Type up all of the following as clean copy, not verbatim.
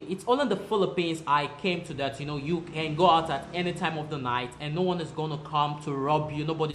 It's only in the Philippines I came to that, you can go out at any time of the night and no one is going to come to rob you. Nobody.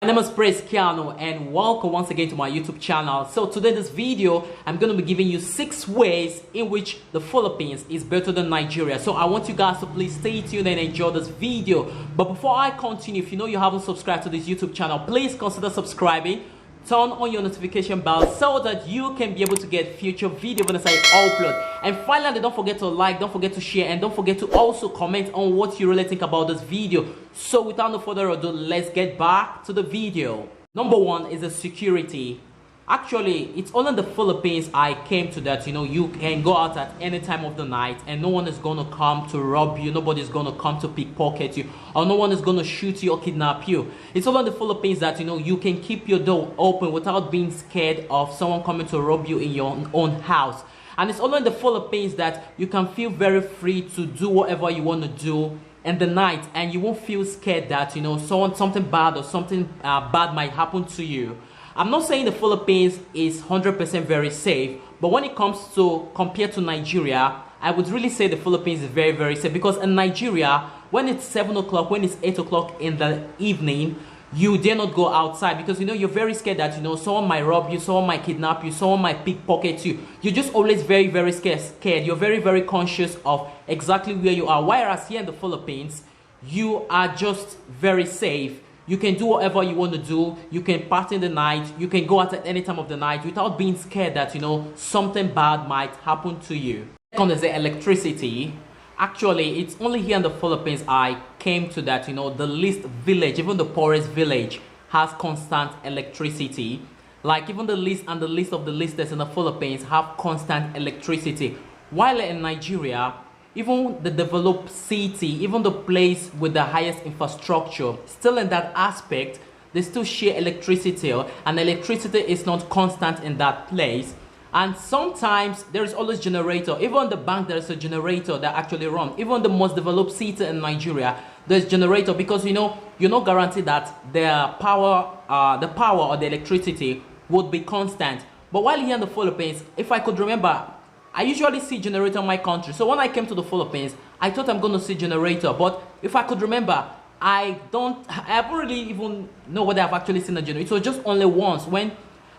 My name is Praise Keanu and welcome once again to my YouTube channel. So today in this video, I'm going to be giving you 6 ways in which the Philippines is better than Nigeria. So I want you guys to please stay tuned and enjoy this video. But before I continue, if you know you haven't subscribed to this YouTube channel, please consider subscribing. Turn on your notification bell so that you can be able to get future videos when I upload. And finally, don't forget to like, don't forget to share, and don't forget to also comment on what you really think about this video. So without no further ado, let's get back to the video. Number 1 is the security. Actually, it's only in the Philippines I came to that, you can go out at any time of the night and no one is going to come to rob you, nobody's going to come to pickpocket you, or no one is going to shoot you or kidnap you. It's only in the Philippines that, you can keep your door open without being scared of someone coming to rob you in your own house. And it's only in the Philippines that you can feel very free to do whatever you want to do in the night and you won't feel scared that, something bad or something bad might happen to you. I'm not saying the Philippines is 100% very safe, but when it comes to compared to Nigeria, I would really say the Philippines is very, very safe, because in Nigeria, when it's 7 o'clock, when it's 8 o'clock in the evening, you dare not go outside because you're very scared that someone might rob you, someone might kidnap you, someone might pickpocket you. You're just always very, very scared. You're very, very conscious of exactly where you are. Whereas here in the Philippines, you are just very safe. You can do whatever you want to do. You can party in the night. You can go out at any time of the night without being scared that, something bad might happen to you. Second is the electricity. Actually, it's only here in the Philippines I came to that, the least village, even the poorest village, has constant electricity. Like even the least and the least of the leastest in the Philippines have constant electricity. While in Nigeria, even the developed city, even the place with the highest infrastructure, still in that aspect, they still share electricity, and electricity is not constant in that place. And sometimes there is always generator. Even the bank, there is a generator that actually runs. Even the most developed city in Nigeria, there's generator, because you're not guaranteed that the power or the electricity would be constant. But while here in the Philippines, if I could remember, I usually see generator in my country. So when I came to the Philippines, I thought I'm going to see generator. But if I could remember, I haven't really even know whether I've actually seen a generator. So just only once when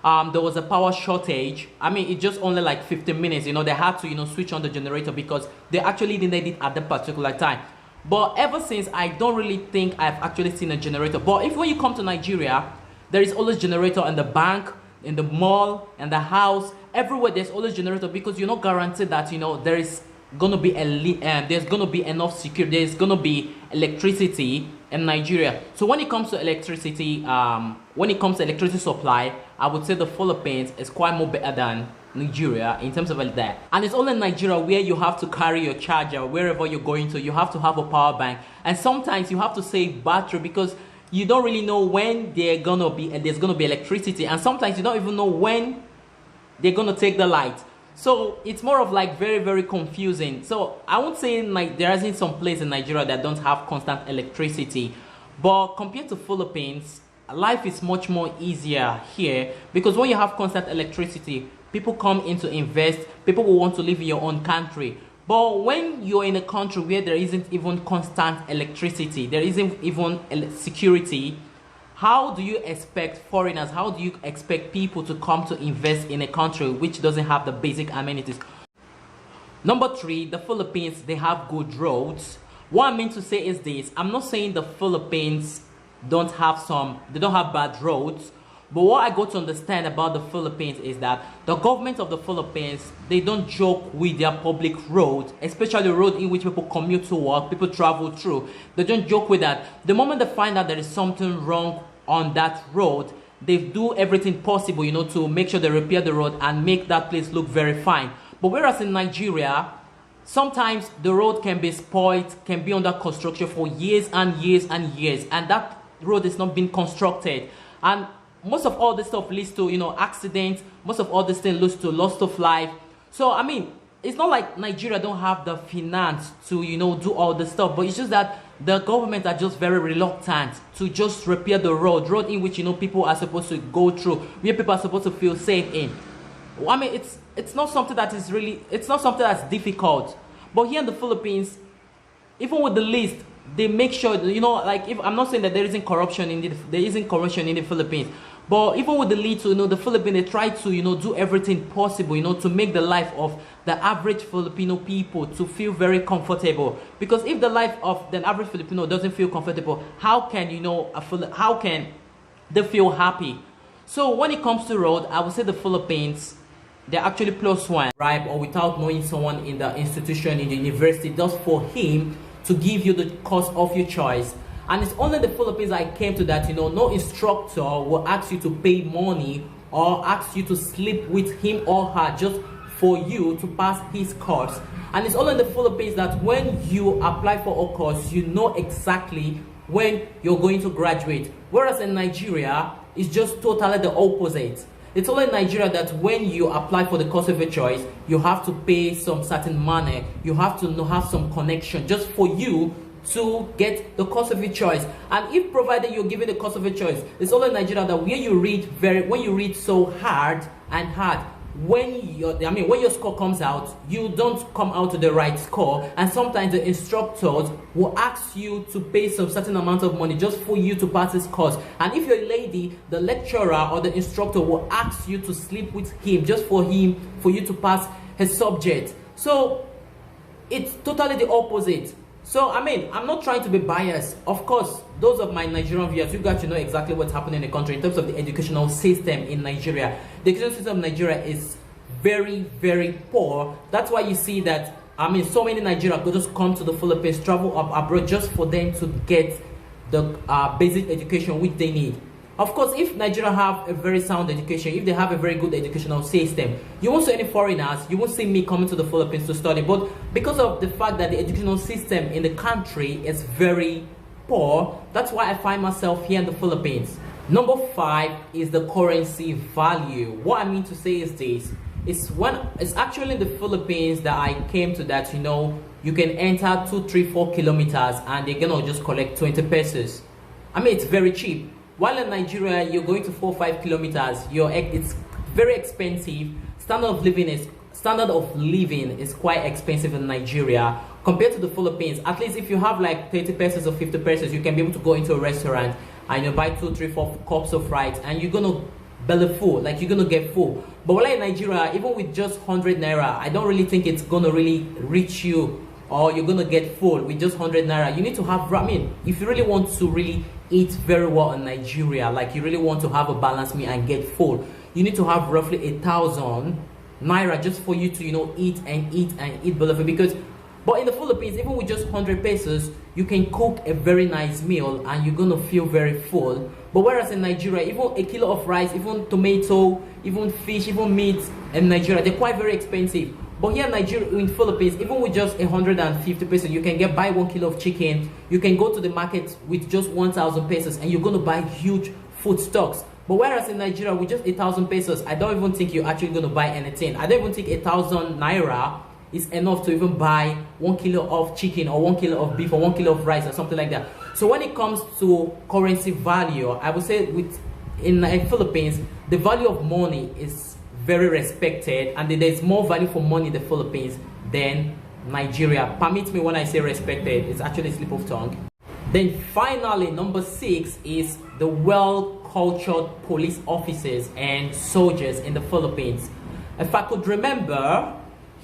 there was a power shortage. I mean, it just only like 15 minutes, they had to, switch on the generator because they actually needed it at that particular time. But ever since, I don't really think I've actually seen a generator. But when you come to Nigeria, there is always generator in the bank, in the mall, in the house, everywhere there's always generator, because you're not guaranteed that there is gonna be there's gonna be enough security, there's gonna be electricity in Nigeria. So when it comes to electricity, supply, I would say the Philippines is quite more better than Nigeria in terms of that. And it's only in Nigeria where you have to carry your charger wherever you're going to. You have to have a power bank, and sometimes you have to save battery because you don't really know when there's gonna be electricity, and sometimes you don't even know when they're gonna take the light. So it's more of like very, very confusing. So I won't say there isn't some place in Nigeria that don't have constant electricity, but compared to Philippines, life is much more easier here, because when you have constant electricity, people come in to invest, people will want to live in your own country. But when you're in a country where there isn't even constant electricity, there isn't even security, how do you expect foreigners, how do you expect people to come to invest in a country which doesn't have the basic amenities? Number 3, the Philippines, they have good roads. What I mean to say is this: I'm not saying the Philippines don't have bad roads, but what I got to understand about the Philippines is that the government of the Philippines, they don't joke with their public roads, especially road in which people commute to work, people travel through. They don't joke with that. The moment they find out there is something wrong on that road, they do everything possible, to make sure they repair the road and make that place look very fine. But whereas in Nigeria, sometimes the road can be spoiled, can be under construction for years and years and years, and that road is not being constructed. And most of all this stuff leads to, accidents. Most of all this thing leads to loss of life. So, I mean, it's not like Nigeria don't have the finance to, do all this stuff, but it's just that the government are just very reluctant to just repair the road in which, you know, people are supposed to go through, where people are supposed to feel safe in. I mean, it's not something that is really, it's not something that's difficult. But here in the Philippines, even with the list, they make sure, you know, like, if I'm not saying that there isn't corruption in the Philippines, but even with the list, you know, the Philippines, they try to, you know, do everything possible, you know, to make the life of the average Filipino people to feel very comfortable. Because if the life of the average Filipino doesn't feel comfortable, how can, you know, how can they feel happy? So when it comes to road, I would say the Philippines, they're actually +1, right? Or without knowing someone in the institution, in the university, just for him to give you the course of your choice. And it's only in the Philippines I came to that, you know, no instructor will ask you to pay money or ask you to sleep with him or her just for you to pass his course. And it's only in the Philippines that when you apply for a course, you know exactly when you're going to graduate. Whereas in Nigeria, it's just totally the opposite. It's only in Nigeria that when you apply for the course of your choice, you have to pay some certain money. You have to have some connection just for you to get the course of your choice. And if provided you're given the course of your choice, it's only in Nigeria that when you read so hard, when your score comes out, you don't come out to the right score, and sometimes the instructors will ask you to pay some certain amount of money just for you to pass this course. And if you're a lady, the lecturer or the instructor will ask you to sleep with him just for you to pass his subject. So it's totally the opposite. So I mean, I'm not trying to be biased. Of course, those of my Nigerian viewers, you got to know exactly what's happening in the country in terms of the educational system in Nigeria. The education system in Nigeria is very, very poor. That's why you see that, I mean, so many Nigerians just come to the Philippines, travel up abroad just for them to get the basic education which they need. Of course, if Nigeria have a very sound education, if they have a very good educational system, you won't see any foreigners, you won't see me coming to the Philippines to study. But because of the fact that the educational system in the country is very poor, that's why I find myself here in the Philippines. Number 5 is the currency value. What I mean to say is this. It's actually in the Philippines that I came to that, you know, you can enter 2, 3, 4 kilometers and they're gonna just collect 20 pesos. I mean, it's very cheap. While in Nigeria, you're going to 4, 5 kilometers, it's very expensive. Standard of living is quite expensive in Nigeria compared to the Philippines. At least if you have like 30 pesos or 50 pesos, you can be able to go into a restaurant and you buy 2, 3, 4 cups of rice and you're gonna belly full, like you're gonna get full. But while in Nigeria, even with just 100 naira, I don't really think it's gonna really reach you or you're gonna get full with just 100 naira. You need to have, I mean, if you really want to really eat very well in Nigeria, like you really want to have a balanced meal and get full, you need to have roughly 1,000 naira just for you to, you know, eat belly full. Because but in the Philippines, even with just 100 pesos, you can cook a very nice meal and you're gonna feel very full. But whereas in Nigeria, even a kilo of rice, even tomato, even fish, even meat in Nigeria, they're quite very expensive. But here in Nigeria, in Philippines, even with just 150 pesos, you can buy 1 kilo of chicken. You can go to the market with just 1,000 pesos and you're gonna buy huge food stocks. But whereas in Nigeria, with just 1,000 pesos, I don't even think you're actually gonna buy anything. I don't even think 1,000 naira is enough to even buy 1 kilo of chicken or 1 kilo of beef or 1 kilo of rice or something like that. So when it comes to currency value, I would say in the Philippines, the value of money is very respected, and there's more value for money in the Philippines than Nigeria. Permit me when I say respected, it's actually a slip of tongue. Then finally, number 6 is the well-cultured police officers and soldiers in the Philippines. If I could remember,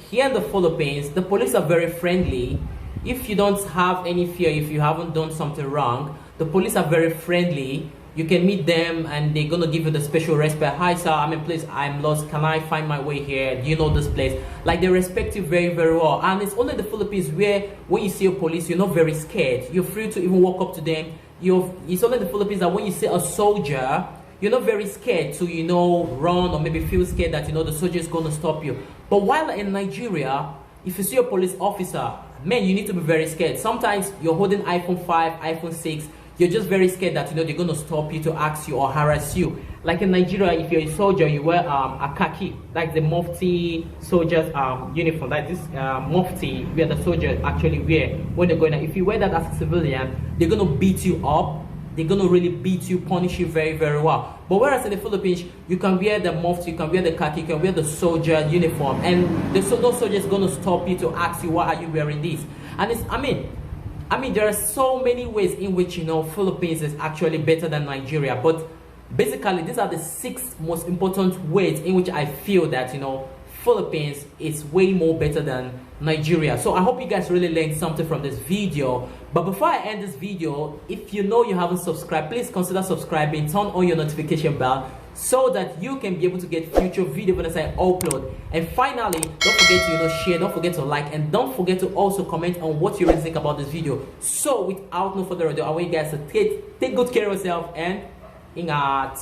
here in the Philippines, the police are very friendly. If you don't have any fear, if you haven't done something wrong, the police are very friendly. You can meet them and they're gonna give you the special respect. Hi sir, I'm in place, I'm lost, can I find my way here? Do you know this place? Like, they respect you very, very well. And it's only in the Philippines where when you see a police, you're not very scared. You're free to even walk up to them. It's only in the Philippines that when you see a soldier, you're not very scared to, you know, run or maybe feel scared that, you know, the soldier is gonna stop you. But while in Nigeria, if you see a police officer, man, you need to be very scared. Sometimes you're holding iPhone 5, iPhone 6, you're just very scared that they're going to stop you to ask you or harass you. Like in Nigeria, if you're a soldier, you wear a khaki, like the mufti soldiers uniform, like this mufti where the soldiers actually wear when they're going out. If you wear that as a civilian, they're going to beat you up. They're going to really beat you, punish you very, very well. But whereas in the Philippines, you can wear the mufti, you can wear the khaki, you can wear the soldier uniform, and those soldiers going to stop you to ask you, why are you wearing this? And it's, I mean, there are so many ways in which, Philippines is actually better than Nigeria. But basically, these are the 6 most important ways in which I feel that, Philippines is way more better than Nigeria. So I hope you guys really learned something from this video. But before I end this video, if you haven't subscribed, please consider subscribing, turn on your notification bell so that you can be able to get future videos when I upload. And finally, don't forget to share, don't forget to like, and don't forget to also comment on what you really think about this video. So without no further ado, I want you guys to take good care of yourself and ingat.